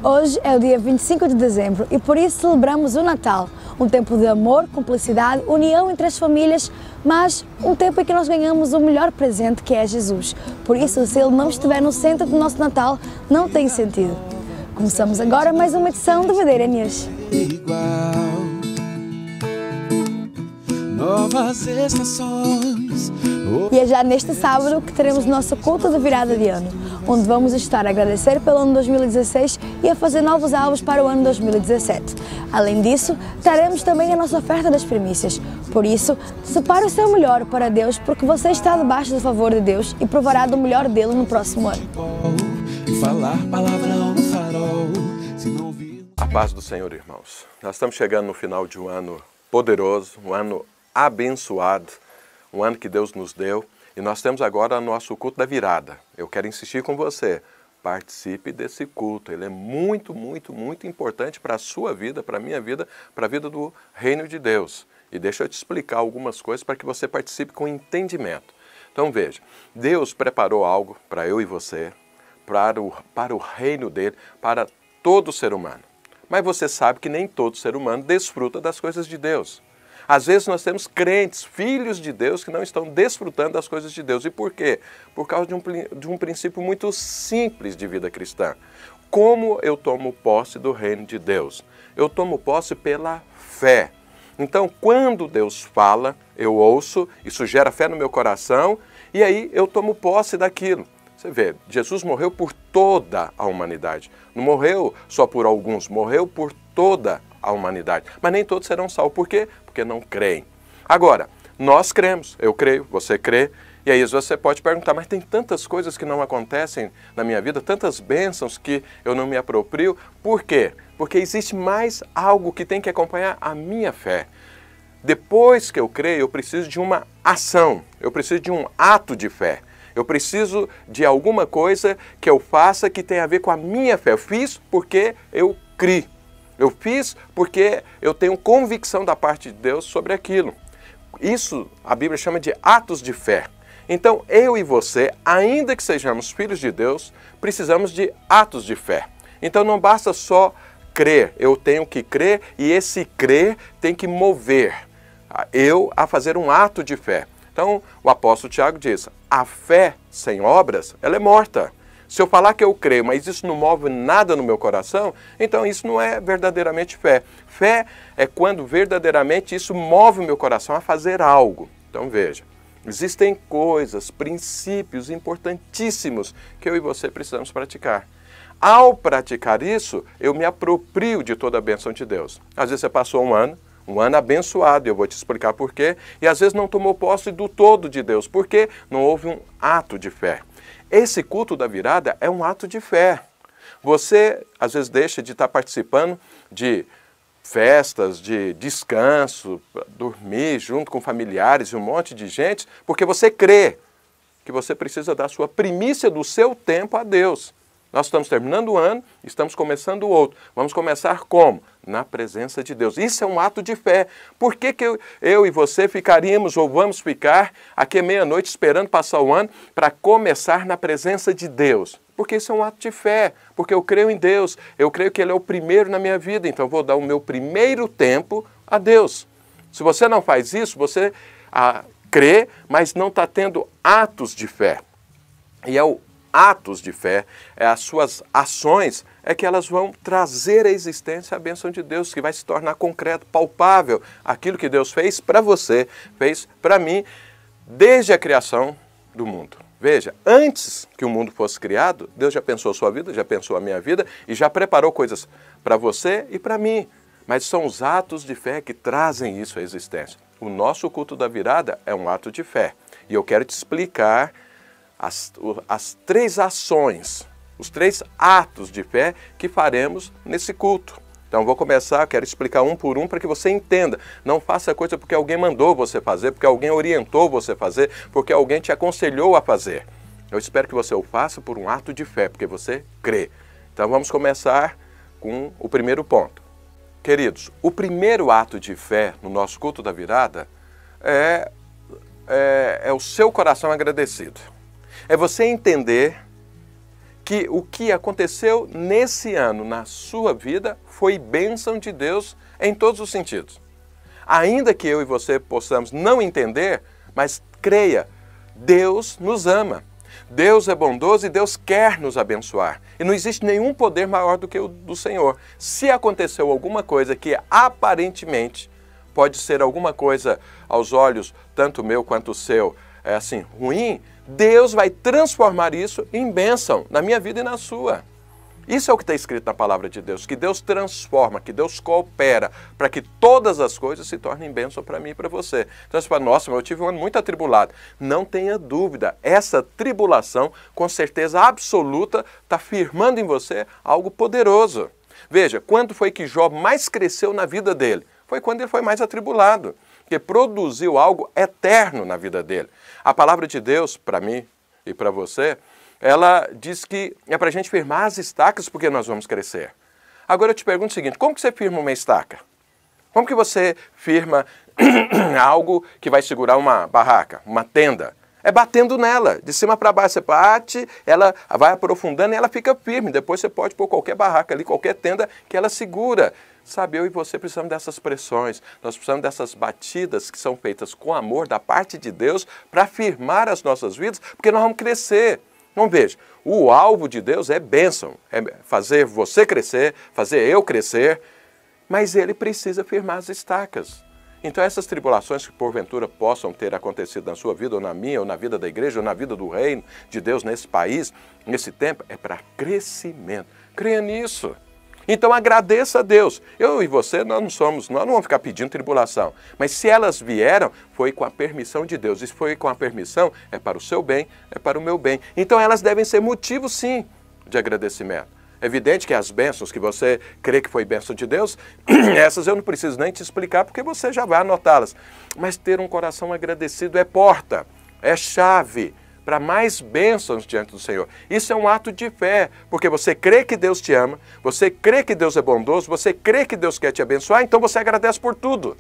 Hoje é o dia 25 de dezembro e por isso celebramos o Natal, um tempo de amor, cumplicidade, união entre as famílias, mas um tempo em que nós ganhamos o melhor presente, que é Jesus. Por isso, se Ele não estiver no centro do nosso Natal, não tem sentido. Começamos agora mais uma edição do Videira News. Novas estações. E é já neste sábado que teremos o nosso culto de virada de ano, onde vamos estar a agradecer pelo ano 2016 e a fazer novos alvos para o ano 2017. Além disso, teremos também a nossa oferta das primícias. Por isso, separe o seu melhor para Deus, porque você está debaixo do favor de Deus e provará do melhor dele no próximo ano. Falar palavrão no farol, se não ouvir... A paz do Senhor, irmãos. Nós estamos chegando no final de um ano poderoso, um ano abençoado, um ano que Deus nos deu, e nós temos agora o nosso culto da virada. Eu quero insistir com você, participe desse culto, ele é muito, muito, muito importante para a sua vida, para a minha vida, para a vida do reino de Deus. E deixa eu te explicar algumas coisas para que você participe com entendimento. Então veja, Deus preparou algo para eu e você, para o reino dele, para todo ser humano. Mas você sabe que nem todo ser humano desfruta das coisas de Deus. Às vezes nós temos crentes, filhos de Deus, que não estão desfrutando das coisas de Deus. E por quê? Por causa de um princípio muito simples de vida cristã. Como eu tomo posse do reino de Deus? Eu tomo posse pela fé. Então, quando Deus fala, eu ouço, isso gera fé no meu coração, e aí eu tomo posse daquilo. Você vê, Jesus morreu por toda a humanidade. Não morreu só por alguns, morreu por toda a humanidade. Mas nem todos serão salvos. Por quê? Porque não creem. Agora, nós cremos, eu creio, você crê, e aí você pode perguntar, mas tem tantas coisas que não acontecem na minha vida, tantas bênçãos que eu não me aproprio. Por quê? Porque existe mais algo que tem que acompanhar a minha fé. Depois que eu creio, eu preciso de uma ação, eu preciso de um ato de fé. Eu preciso de alguma coisa que eu faça que tenha a ver com a minha fé. Eu fiz porque eu criei. Eu fiz porque eu tenho convicção da parte de Deus sobre aquilo. Isso a Bíblia chama de atos de fé. Então, eu e você, ainda que sejamos filhos de Deus, precisamos de atos de fé. Então, não basta só crer. Eu tenho que crer e esse crer tem que mover eu a fazer um ato de fé. Então, o apóstolo Tiago diz, a fé sem obras, ela é morta. Se eu falar que eu creio, mas isso não move nada no meu coração, então isso não é verdadeiramente fé. Fé é quando verdadeiramente isso move o meu coração a fazer algo. Então veja, existem coisas, princípios importantíssimos que eu e você precisamos praticar. Ao praticar isso, eu me aproprio de toda a bênção de Deus. Às vezes você passou um ano abençoado, eu vou te explicar por quê, e às vezes não tomou posse do todo de Deus, porque não houve um ato de fé. Esse culto da virada é um ato de fé. Você, às vezes, deixa de estar participando de festas, de descanso, dormir junto com familiares e um monte de gente, porque você crê que você precisa dar a sua primícia do seu tempo a Deus. Nós estamos terminando o ano, estamos começando o outro. Vamos começar como? Na presença de Deus. Isso é um ato de fé. Por que eu e você ficaríamos ou vamos ficar aqui meia-noite esperando passar o ano para começar na presença de Deus? Porque isso é um ato de fé, porque eu creio em Deus, eu creio que Ele é o primeiro na minha vida, então eu vou dar o meu primeiro tempo a Deus. Se você não faz isso, você crê, mas não está tendo atos de fé. E é o atos de fé, as suas ações, é que elas vão trazer à existência a bênção de Deus, que vai se tornar concreto, palpável, aquilo que Deus fez para você, fez para mim, desde a criação do mundo. Veja, antes que o mundo fosse criado, Deus já pensou a sua vida, já pensou a minha vida e já preparou coisas para você e para mim. Mas são os atos de fé que trazem isso à existência. O nosso culto da virada é um ato de fé. E eu quero te explicar as três ações, os três atos de fé que faremos nesse culto. Então vou começar, quero explicar um por um para que você entenda. Não faça coisa porque alguém mandou você fazer, porque alguém orientou você a fazer, porque alguém te aconselhou a fazer. Eu espero que você o faça por um ato de fé, porque você crê. Então vamos começar com o primeiro ponto. Queridos, o primeiro ato de fé no nosso culto da virada é o seu coração agradecido. É você entender que o que aconteceu nesse ano na sua vida foi bênção de Deus em todos os sentidos. Ainda que eu e você possamos não entender, mas creia, Deus nos ama. Deus é bondoso e Deus quer nos abençoar. E não existe nenhum poder maior do que o do Senhor. Se aconteceu alguma coisa que aparentemente pode ser alguma coisa aos olhos, tanto meu quanto o seu, ruim, Deus vai transformar isso em bênção na minha vida e na sua. Isso é o que está escrito na palavra de Deus, que Deus transforma, que Deus coopera para que todas as coisas se tornem bênção para mim e para você. Então você fala, nossa, mas eu tive um ano muito atribulado. Não tenha dúvida, essa tribulação, com certeza absoluta, está firmando em você algo poderoso. Veja, quando foi que Jó mais cresceu na vida dele? Foi quando ele foi mais atribulado, que produziu algo eterno na vida dele. A palavra de Deus, para mim e para você, ela diz que é para a gente firmar as estacas porque nós vamos crescer. Agora eu te pergunto o seguinte, como que você firma uma estaca? Como que você firma algo que vai segurar uma barraca, uma tenda? É batendo nela, de cima para baixo. Você bate, ela vai aprofundando e ela fica firme. Depois você pode pôr qualquer barraca ali, qualquer tenda que ela segura. Sabe, eu e você precisamos dessas pressões, nós precisamos dessas batidas que são feitas com amor da parte de Deus para firmar as nossas vidas, porque nós vamos crescer. Então veja, o alvo de Deus é bênção, é fazer você crescer, fazer eu crescer, mas Ele precisa firmar as estacas. Então essas tribulações que porventura possam ter acontecido na sua vida, ou na minha, ou na vida da igreja, ou na vida do reino de Deus nesse país, nesse tempo, é para crescimento. Creia nisso. Então agradeça a Deus. Eu e você, nós não vamos ficar pedindo tribulação. Mas se elas vieram, foi com a permissão de Deus. E se foi com a permissão, é para o seu bem, é para o meu bem. Então elas devem ser motivo, sim, de agradecimento. É evidente que as bênçãos que você crê que foi bênção de Deus, essas eu não preciso nem te explicar, porque você já vai anotá-las. Mas ter um coração agradecido é porta, é chave para mais bênçãos diante do Senhor. Isso é um ato de fé, porque você crê que Deus te ama, você crê que Deus é bondoso, você crê que Deus quer te abençoar, então você agradece por tudo.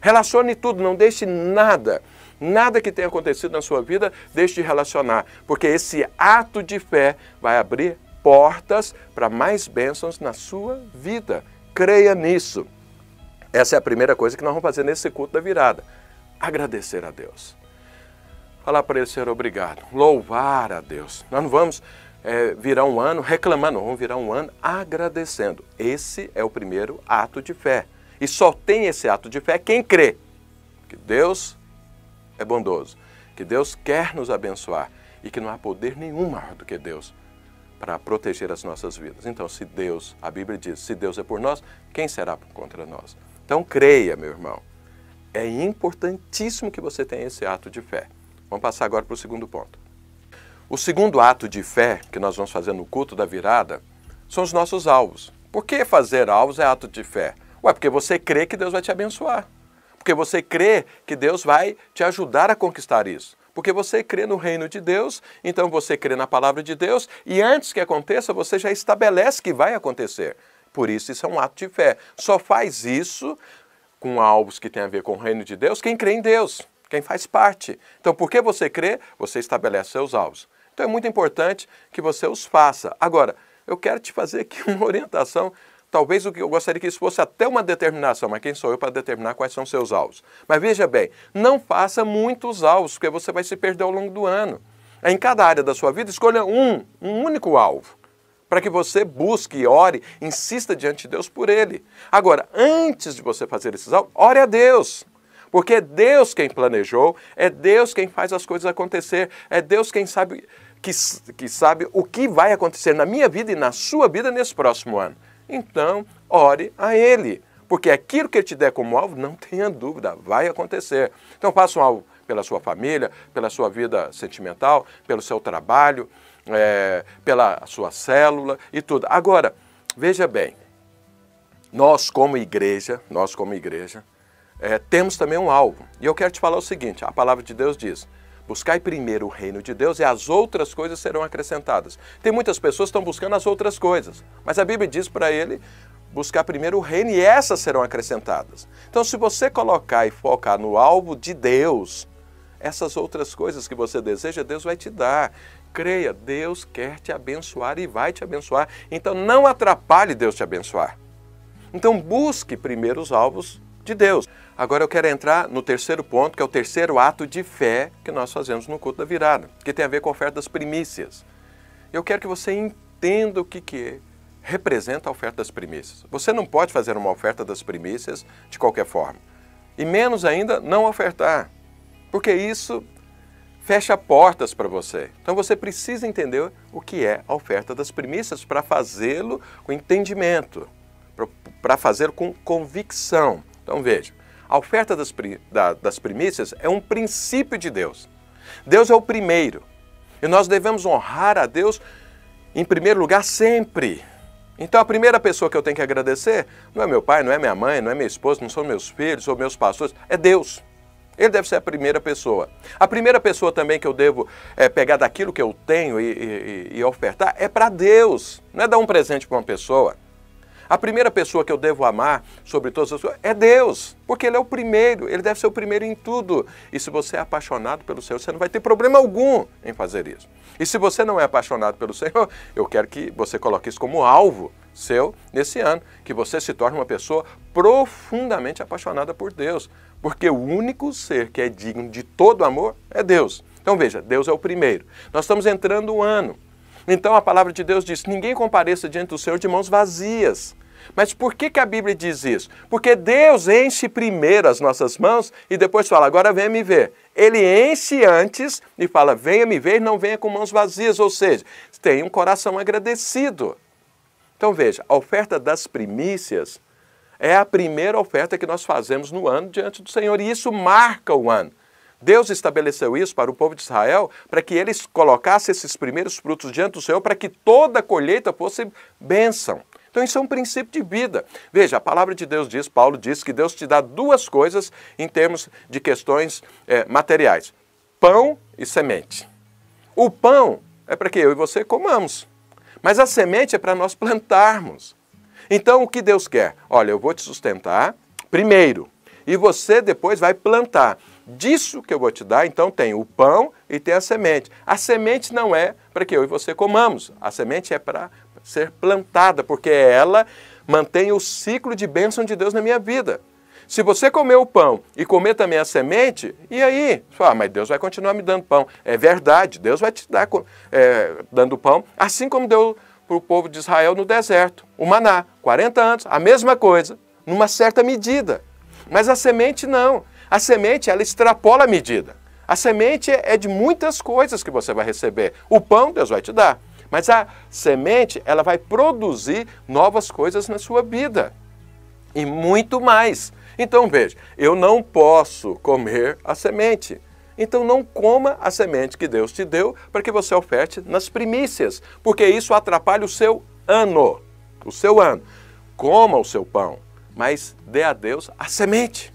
Relacione tudo, não deixe nada que tenha acontecido na sua vida, deixe de relacionar, porque esse ato de fé vai abrir portas para mais bênçãos na sua vida. Creia nisso. Essa é a primeira coisa que nós vamos fazer nesse culto da virada. Agradecer a Deus. Falar para Ele, Senhor, obrigado. Louvar a Deus. Nós não vamos virar um ano reclamando, vamos virar um ano agradecendo. Esse é o primeiro ato de fé. E só tem esse ato de fé quem crê que Deus é bondoso, que Deus quer nos abençoar e que não há poder nenhum maior do que Deus para proteger as nossas vidas. Então, se Deus, a Bíblia diz, se Deus é por nós, quem será contra nós? Então, creia, meu irmão. É importantíssimo que você tenha esse ato de fé. Vamos passar agora para o segundo ponto. O segundo ato de fé que nós vamos fazer no culto da virada são os nossos alvos. Por que fazer alvos é ato de fé? Porque você crê que Deus vai te abençoar. Porque você crê que Deus vai te ajudar a conquistar isso. Porque você crê no reino de Deus, então você crê na palavra de Deus e antes que aconteça, você já estabelece que vai acontecer. Por isso é um ato de fé. Só faz isso com alvos que têm a ver com o reino de Deus quem crê em Deus. Quem faz parte. Então, porque você crê, você estabelece seus alvos. Então, é muito importante que você os faça. Agora, eu quero te fazer aqui uma orientação. Talvez o que eu gostaria que isso fosse até uma determinação, mas quem sou eu para determinar quais são seus alvos? Mas veja bem, não faça muitos alvos, porque você vai se perder ao longo do ano. Em cada área da sua vida, escolha um único alvo, para que você busque, ore, insista diante de Deus por ele. Agora, antes de você fazer esses alvos, ore a Deus. Porque é Deus quem planejou, é Deus quem faz as coisas acontecer, é Deus quem sabe que sabe o que vai acontecer na minha vida e na sua vida nesse próximo ano. Então, ore a Ele, porque aquilo que Ele te der como alvo, não tenha dúvida, vai acontecer. Então, faça um alvo pela sua família, pela sua vida sentimental, pelo seu trabalho, pela sua célula e tudo. Agora, veja bem, nós como igreja, temos também um alvo. E eu quero te falar o seguinte, a palavra de Deus diz, buscai primeiro o reino de Deus e as outras coisas serão acrescentadas. Tem muitas pessoas que estão buscando as outras coisas, mas a Bíblia diz para ele buscar primeiro o reino e essas serão acrescentadas. Então, se você colocar e focar no alvo de Deus, essas outras coisas que você deseja, Deus vai te dar. creia, Deus quer te abençoar e vai te abençoar. Então não atrapalhe Deus te abençoar. Então busque primeiro os alvos de Deus. Agora eu quero entrar no terceiro ponto, que é o terceiro ato de fé que nós fazemos no culto da virada, que tem a ver com a oferta das primícias. Eu quero que você entenda o que representa a oferta das primícias. Você não pode fazer uma oferta das primícias de qualquer forma. E menos ainda não ofertar, porque isso fecha portas para você. Então você precisa entender o que é a oferta das primícias para fazê-lo com entendimento, para fazer com convicção. Então veja, a oferta das primícias é um princípio de Deus. Deus é o primeiro e nós devemos honrar a Deus em primeiro lugar sempre. Então a primeira pessoa que eu tenho que agradecer não é meu pai, não é minha mãe, não é minha esposa, não são meus filhos ou meus pastores, é Deus. Ele deve ser a primeira pessoa. A primeira pessoa também que eu devo pegar daquilo que eu tenho e ofertar é para Deus. Não é dar um presente para uma pessoa. A primeira pessoa que eu devo amar sobre todas as coisas é Deus. Porque Ele é o primeiro, Ele deve ser o primeiro em tudo. E se você é apaixonado pelo Senhor, você não vai ter problema algum em fazer isso. E se você não é apaixonado pelo Senhor, eu quero que você coloque isso como alvo seu nesse ano. Que você se torne uma pessoa profundamente apaixonada por Deus. Porque o único ser que é digno de todo amor é Deus. Então veja, Deus é o primeiro. Nós estamos entrando o ano. Então a palavra de Deus diz, ninguém compareça diante do Senhor de mãos vazias. Mas por que a Bíblia diz isso? Porque Deus enche primeiro as nossas mãos e depois fala, agora venha me ver. Ele enche antes e fala, venha me ver e não venha com mãos vazias. Ou seja, tenha um coração agradecido. Então veja, a oferta das primícias é a primeira oferta que nós fazemos no ano diante do Senhor e isso marca o ano. Deus estabeleceu isso para o povo de Israel para que eles colocassem esses primeiros frutos diante do Senhor para que toda a colheita fosse bênção. Então isso é um princípio de vida. Veja, a palavra de Deus diz, Paulo diz que Deus te dá duas coisas em termos de questões materiais. Pão e semente. O pão é para que eu e você comamos, mas a semente é para nós plantarmos. Então o que Deus quer? Olha, eu vou te sustentar primeiro e você depois vai plantar. Disso que eu vou te dar, então tem o pão e tem a semente. A semente não é para que eu e você comamos. A semente é para ser plantada, porque ela mantém o ciclo de bênção de Deus na minha vida. Se você comer o pão e comer também a semente, e aí? Mas Deus vai continuar me dando pão. É verdade, Deus vai te dar dando pão, assim como deu para o povo de Israel no deserto. O maná, 40 anos, a mesma coisa, numa certa medida. Mas a semente não. A semente, ela extrapola a medida. A semente é de muitas coisas que você vai receber. O pão, Deus vai te dar. Mas a semente, ela vai produzir novas coisas na sua vida. E muito mais. Então, veja, eu não posso comer a semente. Então, não coma a semente que Deus te deu para que você oferte nas primícias. Porque isso atrapalha o seu ano. O seu ano. Coma o seu pão, mas dê a Deus a semente.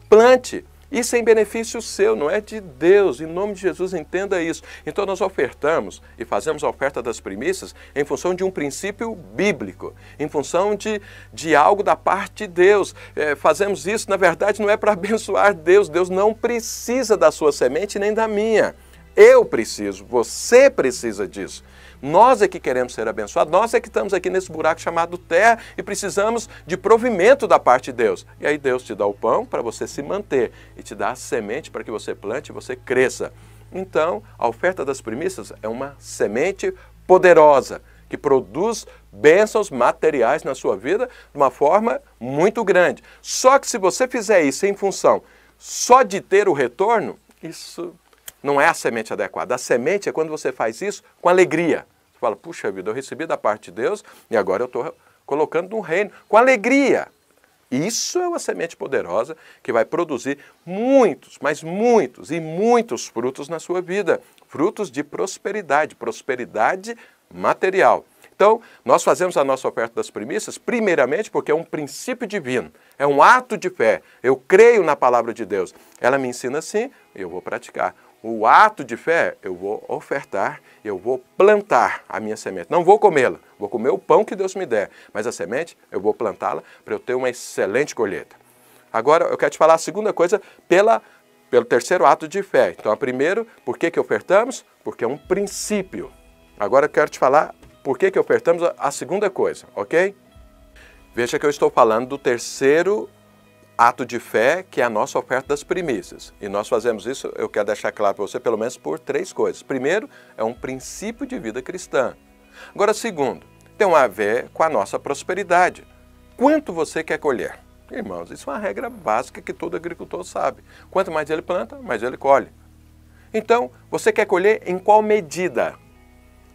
Plante. Isso é em benefício seu, não é de Deus. Em nome de Jesus, entenda isso. Então nós ofertamos e fazemos a oferta das primícias em função de um princípio bíblico, em função de algo da parte de Deus. Fazemos isso, na verdade, não é para abençoar Deus. Deus não precisa da sua semente nem da minha. Eu preciso, você precisa disso. Nós é que queremos ser abençoados, nós é que estamos aqui nesse buraco chamado terra e precisamos de provimento da parte de Deus. E aí Deus te dá o pão para você se manter e te dá a semente para que você plante e você cresça. Então, a oferta das primícias é uma semente poderosa que produz bênçãos materiais na sua vida de uma forma muito grande. Só que se você fizer isso em função só de ter o retorno, isso não é a semente adequada. A semente é quando você faz isso com alegria. Você fala, puxa vida, eu recebi da parte de Deus e agora eu estou colocando no reino com alegria. Isso é uma semente poderosa que vai produzir muitos, mas muitos e muitos frutos na sua vida. Frutos de prosperidade, prosperidade material. Então, nós fazemos a nossa oferta das primícias, primeiramente porque é um princípio divino, é um ato de fé. Eu creio na palavra de Deus. Ela me ensina assim, eu vou praticar. O ato de fé, eu vou ofertar, eu vou plantar a minha semente. Não vou comê-la, vou comer o pão que Deus me der, mas a semente, eu vou plantá-la para eu ter uma excelente colheita. Agora, eu quero te falar a segunda coisa, pela Pelo terceiro ato de fé. Então, primeiro, por que ofertamos? Porque é um princípio. Agora eu quero te falar por que ofertamos a segunda coisa, ok? Veja que eu estou falando do terceiro ato de fé, que é a nossa oferta das primícias. E nós fazemos isso, eu quero deixar claro para você, pelo menos por três coisas. Primeiro, é um princípio de vida cristã. Agora, segundo, tem a ver com a nossa prosperidade. Quanto você quer colher? Irmãos, isso é uma regra básica que todo agricultor sabe. Quanto mais ele planta, mais ele colhe. Então, você quer colher em qual medida?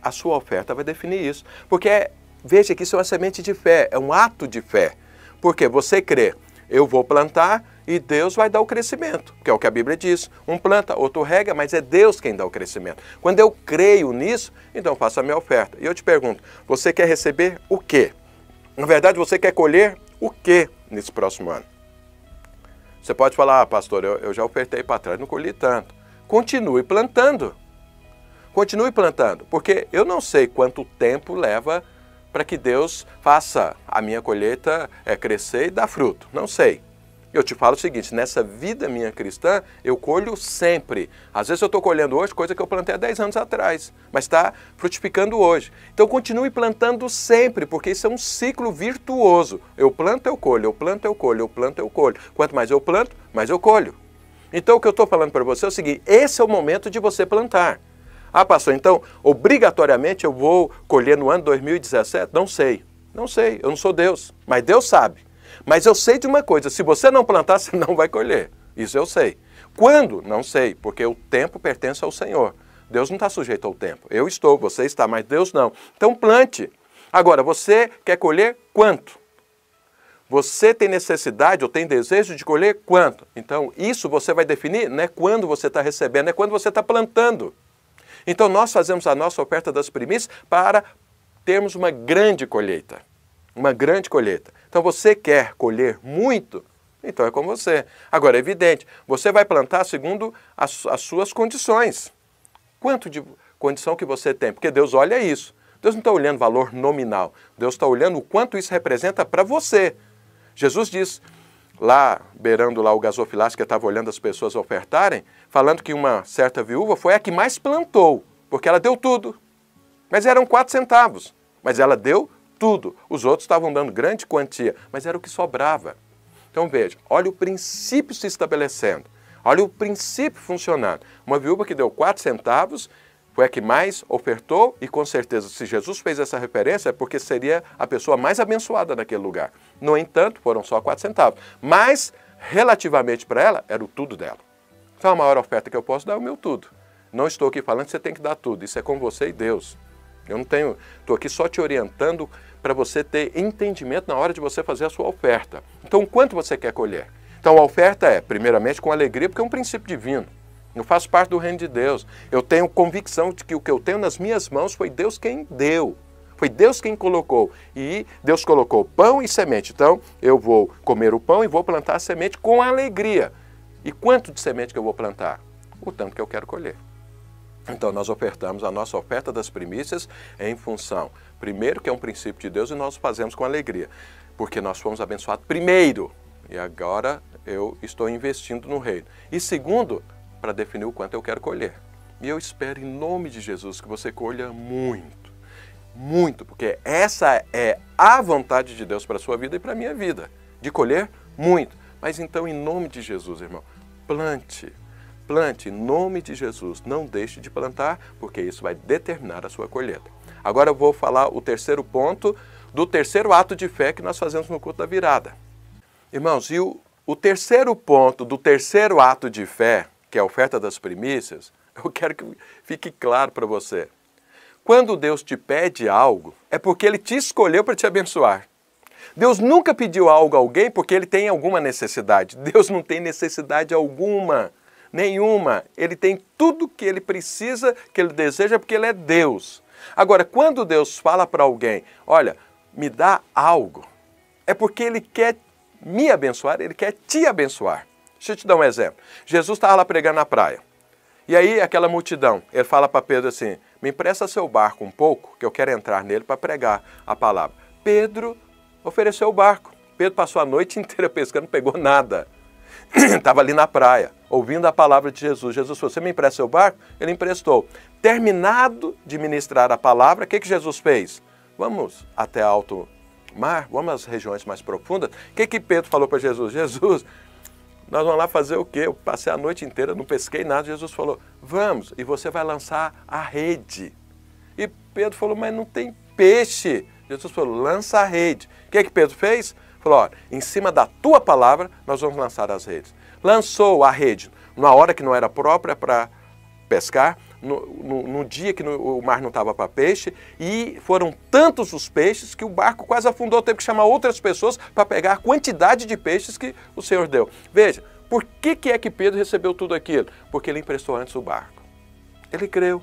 A sua oferta vai definir isso. Porque, veja que isso é uma semente de fé, é um ato de fé. Porque você crê, eu vou plantar e Deus vai dar o crescimento, que é o que a Bíblia diz. Um planta, outro rega, mas é Deus quem dá o crescimento. Quando eu creio nisso, então eu faço a minha oferta. E eu te pergunto, você quer receber o quê? Na verdade, você quer colher o quê nesse próximo ano? Você pode falar, pastor, eu já ofertei para trás, não colhi tanto. Continue plantando. Continue plantando, porque eu não sei quanto tempo leva para que Deus faça a minha colheita crescer e dar fruto. Não sei. Eu te falo o seguinte, nessa vida minha cristã, eu colho sempre. Às vezes eu estou colhendo hoje coisa que eu plantei há 10 anos atrás, mas está frutificando hoje. Então continue plantando sempre, porque isso é um ciclo virtuoso. Eu planto, eu colho, eu planto, eu colho, eu planto, eu colho. Quanto mais eu planto, mais eu colho. Então o que eu estou falando para você é o seguinte, esse é o momento de você plantar. Ah, pastor, então, obrigatoriamente eu vou colher no ano 2017? Não sei, eu não sou Deus, mas Deus sabe. Mas eu sei de uma coisa, se você não plantar, você não vai colher. Isso eu sei. Quando? Não sei, porque o tempo pertence ao Senhor. Deus não está sujeito ao tempo. Eu estou, você está, mas Deus não. Então plante. Agora, você quer colher quanto? Você tem necessidade ou tem desejo de colher quanto? Então, isso você vai definir, não é quando você está recebendo, é quando você está plantando. Então, nós fazemos a nossa oferta das primícias para termos uma grande colheita. Uma grande colheita. Então, você quer colher muito? Então, é com você. Agora, é evidente, você vai plantar segundo as suas condições. Quanto de condição que você tem? Porque Deus olha isso. Deus não está olhando valor nominal. Deus está olhando o quanto isso representa para você. Jesus diz, lá, beirando lá o gasofilácio, que estava olhando as pessoas ofertarem, falando que uma certa viúva foi a que mais plantou, porque ela deu tudo. Mas eram 4 centavos, mas ela deu tudo. Os outros estavam dando grande quantia, mas era o que sobrava. Então veja, olha o princípio se estabelecendo, olha o princípio funcionando. Uma viúva que deu 4 centavos foi a que mais ofertou e com certeza se Jesus fez essa referência é porque seria a pessoa mais abençoada naquele lugar. No entanto, foram só 4 centavos, mas relativamente para ela era o tudo dela. Então a maior oferta que eu posso dar é o meu tudo. Não estou aqui falando que você tem que dar tudo, isso é com você e Deus. Eu não tenho, estou aqui só te orientando para você ter entendimento na hora de você fazer a sua oferta. Então, quanto você quer colher? Então, a oferta é, primeiramente, com alegria, porque é um princípio divino. Eu faço parte do reino de Deus. Eu tenho convicção de que o que eu tenho nas minhas mãos foi Deus quem deu. Foi Deus quem colocou. E Deus colocou pão e semente. Então, eu vou comer o pão e vou plantar a semente com alegria. E quanto de semente que eu vou plantar? O tanto que eu quero colher. Então, nós ofertamos a nossa oferta das primícias em função, primeiro, que é um princípio de Deus e nós fazemos com alegria, porque nós fomos abençoados primeiro e agora eu estou investindo no reino. E segundo, para definir o quanto eu quero colher. E eu espero em nome de Jesus que você colha muito, muito, porque essa é a vontade de Deus para a sua vida e para a minha vida, de colher muito. Mas então, em nome de Jesus, irmão, plante. Plante em nome de Jesus, não deixe de plantar, porque isso vai determinar a sua colheita. Agora eu vou falar o terceiro ponto do terceiro ato de fé que nós fazemos no culto da virada. Irmãos, e o terceiro ponto do terceiro ato de fé, que é a oferta das primícias, eu quero que fique claro para você. Quando Deus te pede algo, é porque Ele te escolheu para te abençoar. Deus nunca pediu algo a alguém porque Ele tem alguma necessidade. Deus não tem necessidade alguma. Nenhuma. Ele tem tudo que ele precisa, que ele deseja, porque ele é Deus. Agora, quando Deus fala para alguém, olha, me dá algo, é porque ele quer me abençoar, ele quer te abençoar. Deixa eu te dar um exemplo. Jesus estava lá pregando na praia. E aí, aquela multidão, ele fala para Pedro assim, me empresta seu barco um pouco, que eu quero entrar nele para pregar a palavra. Pedro ofereceu o barco. Pedro passou a noite inteira pescando, não pegou nada. estava ali na praia, ouvindo a palavra de Jesus. Jesus falou, você me empresta seu barco? Ele emprestou. Terminado de ministrar a palavra, o que Jesus fez? Vamos até alto mar, vamos às regiões mais profundas. O que Pedro falou para Jesus? Jesus, nós vamos lá fazer o quê? Eu passei a noite inteira, não pesquei nada. Jesus falou, vamos, e você vai lançar a rede. E Pedro falou, mas não tem peixe. Jesus falou, lança a rede. O que Pedro fez? Falou, ó, em cima da tua palavra, nós vamos lançar as redes. Lançou a rede numa hora que não era própria para pescar, no dia que o mar não estava para peixe, e foram tantos os peixes que o barco quase afundou, teve que chamar outras pessoas para pegar a quantidade de peixes que o Senhor deu. Veja, por que é que Pedro recebeu tudo aquilo? Porque ele emprestou antes o barco. Ele creu,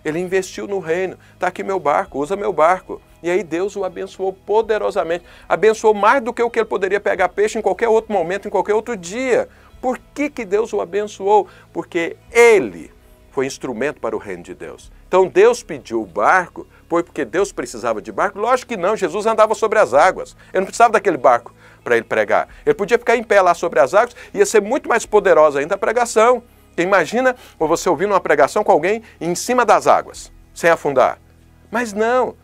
ele investiu no reino. Está aqui meu barco, usa meu barco. E aí Deus o abençoou poderosamente. Abençoou mais do que o que ele poderia pegar peixe em qualquer outro momento, em qualquer outro dia. Por que Deus o abençoou? Porque ele foi instrumento para o reino de Deus. Então Deus pediu o barco, foi porque Deus precisava de barco? Lógico que não, Jesus andava sobre as águas. Ele não precisava daquele barco para ele pregar. Ele podia ficar em pé lá sobre as águas, ia ser muito mais poderosa ainda a pregação. Imagina você ouvindo uma pregação com alguém em cima das águas, sem afundar. Mas não,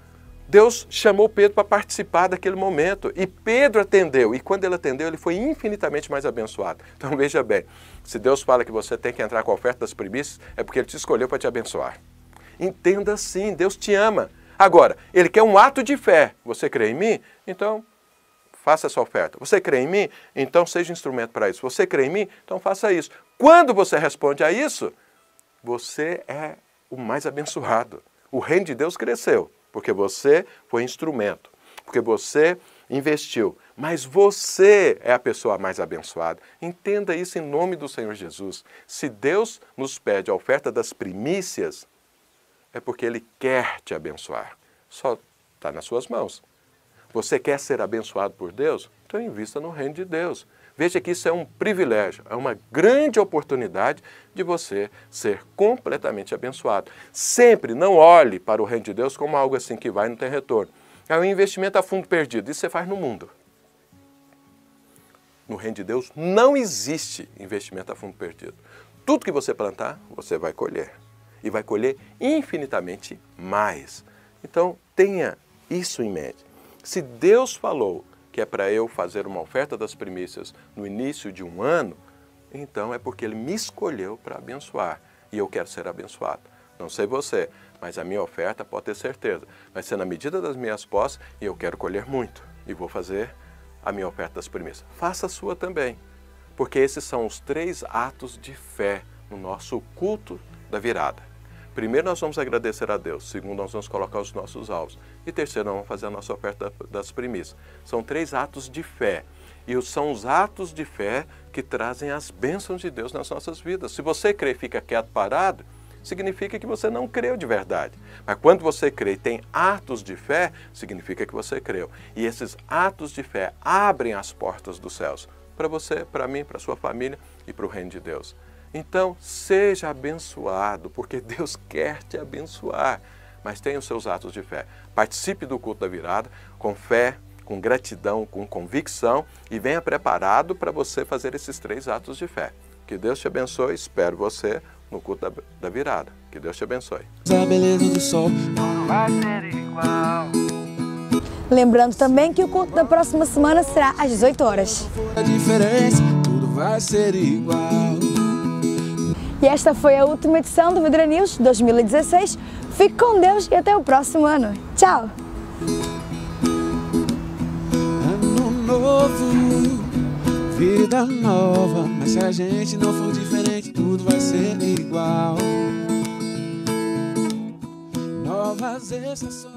Deus chamou Pedro para participar daquele momento e Pedro atendeu. E quando ele atendeu, ele foi infinitamente mais abençoado. Então veja bem, se Deus fala que você tem que entrar com a oferta das primícias, é porque Ele te escolheu para te abençoar. Entenda assim, Deus te ama. Agora, Ele quer um ato de fé. Você crê em mim? Então faça essa oferta. Você crê em mim? Então seja instrumento para isso. Você crê em mim? Então faça isso. Quando você responde a isso, você é o mais abençoado. O reino de Deus cresceu. Porque você foi instrumento, porque você investiu, mas você é a pessoa mais abençoada. Entenda isso em nome do Senhor Jesus. Se Deus nos pede a oferta das primícias, é porque Ele quer te abençoar. Só está nas suas mãos. Você quer ser abençoado por Deus? Então invista no reino de Deus. Veja que isso é um privilégio, é uma grande oportunidade de você ser completamente abençoado. Sempre não olhe para o reino de Deus como algo assim que vai e não tem retorno. É um investimento a fundo perdido, isso você faz no mundo. No reino de Deus não existe investimento a fundo perdido. Tudo que você plantar, você vai colher. E vai colher infinitamente mais. Então tenha isso em mente. Se Deus falou que é para eu fazer uma oferta das primícias no início de um ano, então é porque Ele me escolheu para abençoar. E eu quero ser abençoado. Não sei você, mas a minha oferta, pode ter certeza, vai ser na medida das minhas posses e eu quero colher muito. E vou fazer a minha oferta das primícias. Faça a sua também. Porque esses são os 3 atos de fé no nosso culto da virada. Primeiro, nós vamos agradecer a Deus. Segundo, nós vamos colocar os nossos alvos. E terceiro, nós vamos fazer a nossa oferta das primícias. São 3 atos de fé. E são os atos de fé que trazem as bênçãos de Deus nas nossas vidas. Se você crê e fica quieto, parado, significa que você não creu de verdade. Mas quando você crê e tem atos de fé, significa que você creu. E esses atos de fé abrem as portas dos céus. Para você, para mim, para a sua família e para o reino de Deus. Então, seja abençoado, porque Deus quer te abençoar, mas tenha os seus atos de fé. Participe do culto da virada com fé, com gratidão, com convicção e venha preparado para você fazer esses 3 atos de fé. Que Deus te abençoe, espero você no culto da virada. Que Deus te abençoe. A beleza do sol não vai ser igual. Lembrando também que o culto da próxima semana será às 18 horas. A diferença, tudo vai ser igual. E esta foi a última edição do Vidra News 2016. Fique com Deus e até o próximo ano. Tchau! Ano novo, vida nova. Mas se a gente não for diferente, tudo vai ser igual. Novas estações.